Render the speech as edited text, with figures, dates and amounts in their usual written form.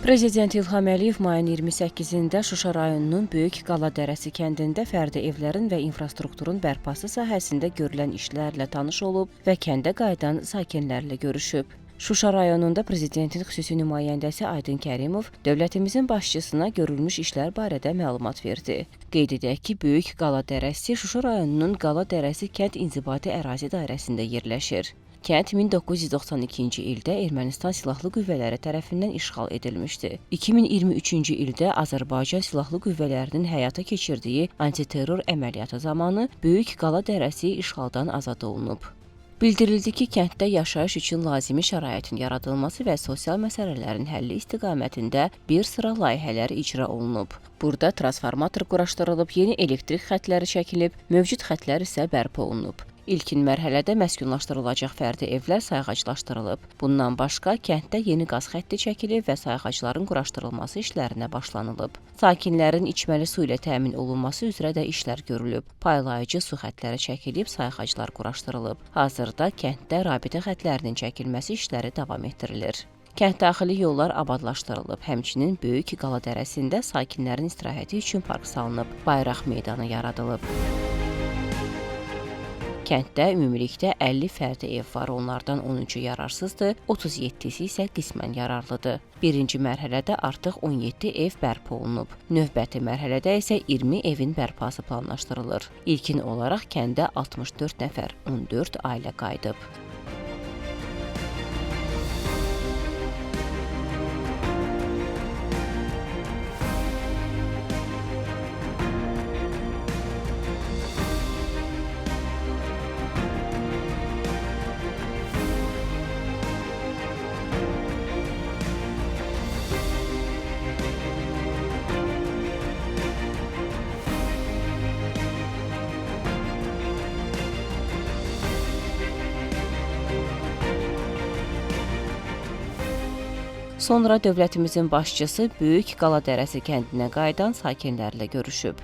Prezident İlham Əliyev mayın 28-də Şuşa rayonunun Böyük Qaladərəsi kəndində fərdi evlərin və infrastrukturun bərpası sahəsində görülən işlərlə tanış olub və kəndə qayıdan sakinlərlə görüşüb. Şuşa rayonunda Prezidentin xüsusi nümayəndəsi Aydın Kərimov dövlətimizin başçısına görülmüş işlər barədə məlumat verdi. Qeyd edək ki, Böyük Qaladərəsi Şuşa rayonunun Qaladərəsi kənd inzibati ərazi dairəsində yerləşir. Kənd 1992-ci ildə Ermənistan Silahlı Qüvvələri tərəfindən işğal edilmişdi. 2023-cü ildə Azərbaycan Silahlı Qüvvələrinin həyata keçirdiyi antiterror əməliyyatı zamanı Böyük Qaladərəsi işğaldan azad olunub. Bildirildi ki, kənddə yaşayış üçün lazımi şəraitin yaradılması və sosial məsələlərin həlli istiqamətində bir sıra layihələr icra olunub. Burada transformator quraşdırılıb, yeni elektrik xətləri çəkilib, mövcud xətlər isə bərpa olunub. İlkin mərhələdə məskunlaşdırılacaq fərdi evlər sayğaclaşdırılıb. Bundan başqa, kənddə yeni qaz xətti çəkilib və sayğacların quraşdırılması işlərinə başlanılıb. Sakinlərin içməli su ilə təmin olunması üzrə də işlər görülüb. Paylayıcı su xətləri çəkilib, sayğaclar quraşdırılıb. Hazırda kənddə rabitə xətlərinin çəkilməsi işləri davam etdirilir. Kənd daxili yollar abadlaşdırılıb. Həmçinin Böyük Qaladərəsində sakinlərin istirahəti üçün park salınıb. Bayraq meydanı yaradılıb. Kənddə ümumilikdə 50 fərdi ev var, onlardan 13-ü yararsızdır, 37-si isə qismən yararlıdır. Birinci mərhələdə artıq 17 ev bərpa olunub. Növbəti mərhələdə isə 20 evin bərpası planlaşdırılır. İlkin olaraq kəndə 64 nəfər, 14 ailə qayıdıb. Sonra dövlətimizin başçısı Böyük Qaladərəsi kəndinə qayıdan sakinlərlə görüşüb.